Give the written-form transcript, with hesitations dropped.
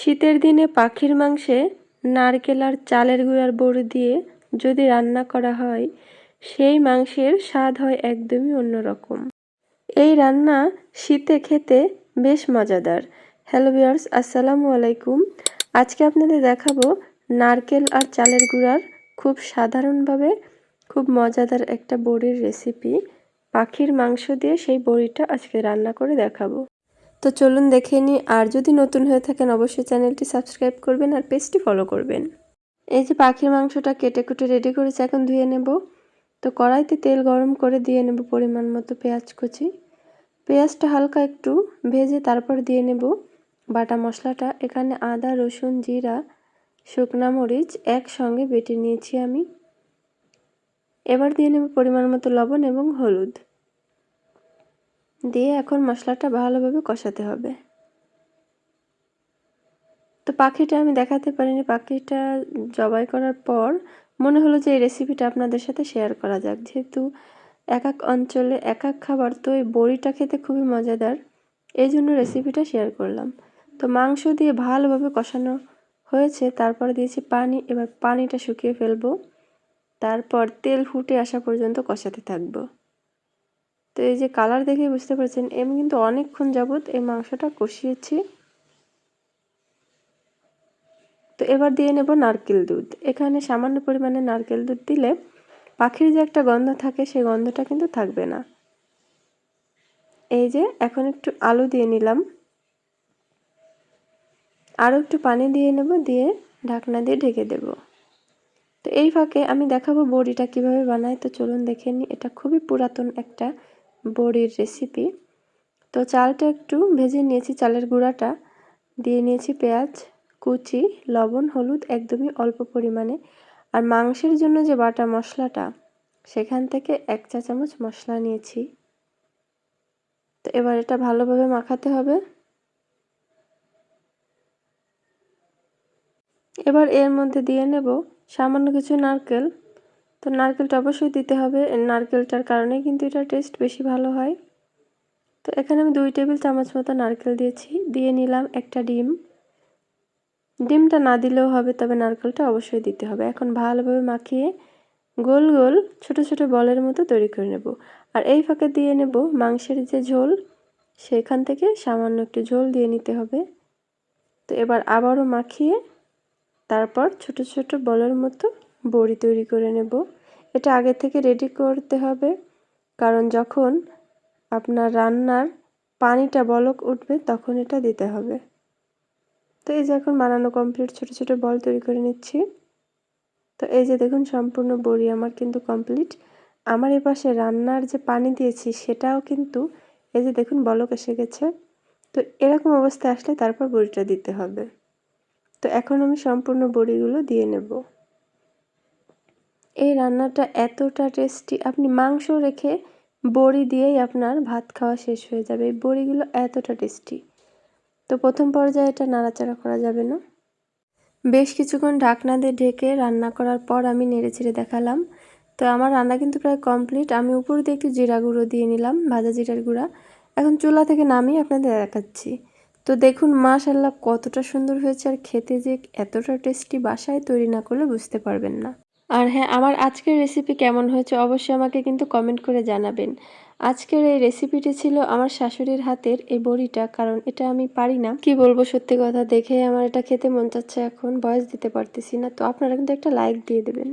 শীতের দিনে পাখির মাংসে নারকেল আর চালের গুঁড়ার বড়ি দিয়ে যদি রান্না করা হয়, সেই মাংসের স্বাদ হয় একদমই অন্যরকম। এই রান্না শীতে খেতে বেশ মজাদার। হ্যালো ভিউয়ার্স, আসসালামু আলাইকুম। আজকে আপনাদের দেখাবো নারকেল আর চালের গুঁড়ার খুব সাধারণভাবে খুব মজাদার একটা বড়ির রেসিপি। পাখির মাংস দিয়ে সেই বড়িটা আজকে রান্না করে দেখাবো। তো চলুন দেখে নিই। আর যদি নতুন হয়ে থাকেন অবশ্যই চ্যানেলটি সাবস্ক্রাইব করবেন আর পেজটি ফলো করবেন। এই যে পাখির মাংসটা কেটে কুটে রেডি করেছি, এখন ধুয়ে নেব। তো কড়াইতে তেল গরম করে দিয়ে নেব পরিমাণ মতো পেঁয়াজ কুচি। পেঁয়াজটা হালকা একটু ভেজে তারপর দিয়ে নেব বাটা মশলাটা। এখানে আদা, রসুন, জিরা, শুকনা মরিচ একসঙ্গে বেটে নিয়েছি আমি। এবার দিয়ে নেব পরিমাণ মতো লবণ এবং হলুদ দিয়ে এখন মশলাটা ভালোভাবে কষাতে হবে। তো পাখিটা আমি দেখাতে পারিনি। পাখিটা জবাই করার পর মনে হলো যে এই রেসিপিটা আপনাদের সাথে শেয়ার করা যাক, যেহেতু এক এক অঞ্চলে এক এক খাবার, তো এই বড়িটা খেতে খুবই মজাদার, এই জন্য রেসিপিটা শেয়ার করলাম। তো মাংস দিয়ে ভালোভাবে কষানো হয়েছে, তারপর দিয়েছি পানি। এবার পানিটা শুকিয়ে ফেলবো, তারপর তেল ফুটে আসা পর্যন্ত কষাতে থাকবো। তো এই যে কালার দেখে বুঝতে পারছেন আমি কিন্তু অনেকক্ষণ যাবত এই মাংসটা কষিয়েছি। তো এবার দিয়ে নেব নারকেল দুধ। এখানে সামান্য পরিমাণে নারকেল দুধ দিলে পাখির যে একটা গন্ধ থাকে সেই গন্ধটা কিন্তু থাকবে না। এই যে এখন একটু আলু দিয়ে নিলাম, আরও একটু পানি দিয়ে নেব, দিয়ে ঢাকনা দিয়ে ঢেকে দেব। তো এই ফাঁকে আমি দেখাবো বড়িটা কিভাবে বানায়। তো চলুন দেখে নিই। এটা খুবই পুরাতন একটা বড়ির রেসিপি। তো চালটা একটু ভেজে নিয়েছি, চালের গুঁড়াটা দিয়ে নিয়েছি, পেঁয়াজ কুচি, লবণ, হলুদ একদমই অল্প পরিমাণে। আর মাংসের জন্য যে বাটা মশলাটা, সেখান থেকে 1 চা চামচ মশলা নিয়েছি। তো এবার এটা ভালোভাবে মাখাতে হবে। এবার এর মধ্যে দিয়ে নেব সামান্য কিছু নারকেল। তো নারকেলটা অবশ্যই দিতে হবে, নারকেলটার কারণেই কিন্তু এটা টেস্ট বেশি ভালো হয়। তো এখানে আমি 2 টেবিল চামচ মতো নারকেল দিয়েছি। দিয়ে নিলাম একটা ডিম। ডিমটা না দিলেও হবে, তবে নারকেলটা অবশ্যই দিতে হবে। এখন ভালোভাবে মাখিয়ে গোল গোল ছোট ছোট বলের মতো তৈরি করে নেব। আর এই ফাঁকে দিয়ে নেব মাংসের যে ঝোল, সেখান থেকে সামান্য একটু ঝোল দিয়ে নিতে হবে। তো এবার আবারও মাখিয়ে তারপর ছোট ছোট বলের মতো বড়ি তৈরি করে নেব। এটা আগে থেকে রেডি করতে হবে, কারণ যখন আপনার রান্নার পানিটা বলক উঠবে তখন এটা দিতে হবে। তো এই যে এখন বানানো কমপ্লিট, ছোট ছোট বল তৈরি করে নিচ্ছি। তো এই যে দেখুন সম্পূর্ণ বড়ি আমার কিন্তু কমপ্লিট। আমার এপাশে রান্নার যে পানি দিয়েছি সেটাও কিন্তু এই যে দেখুন বলক এসে গেছে। তো এরকম অবস্থা আসলে তারপর বড়িটা দিতে হবে। তো এখন আমি সম্পূর্ণ বড়িগুলো দিয়ে নেব। এই রান্নাটা এতটা টেস্টি, আপনি মাংস রেখে বড়ি দিয়েই আপনার ভাত খাওয়া শেষ হয়ে যাবে। এই বড়িগুলো এতটা টেস্টি। তো প্রথম পর্যায়ে এটা নাড়াচাড়া করা যাবে না। বেশ কিছুক্ষণ ঢাকনা দিয়ে ঢেকে রান্না করার পর আমি নেড়েচেড়ে দেখালাম। তো আমার রান্না কিন্তু প্রায় কমপ্লিট। আমি উপর দিয়ে একটু জিরা গুঁড়ো দিয়ে নিলাম, ভাজা জিরার গুঁড়া। এখন চুলা থেকে নামিয়ে আপনাদের দেখাচ্ছি। তো দেখুন মাশাআল্লাহ কতটা সুন্দর হয়েছে, আর খেতে যে এতটা টেস্টি বাসায় তৈরি না করলে বুঝতে পারবেন না। আর হ্যাঁ, আমার আজকের রেসিপি কেমন হয়েছে অবশ্যই আমাকে কিন্তু কমেন্ট করে জানাবেন। আজকের এই রেসিপিটি ছিল আমার শাশুড়ির হাতের এই বড়িটা, কারণ এটা আমি পারি না। কি বলবো, সত্যি কথা, দেখে আমার এটা খেতে মন চাচ্ছে, এখন ভয়েস দিতে পারতেছি না। তো আপনারা কিন্তু একটা লাইক দিয়ে দেবেন।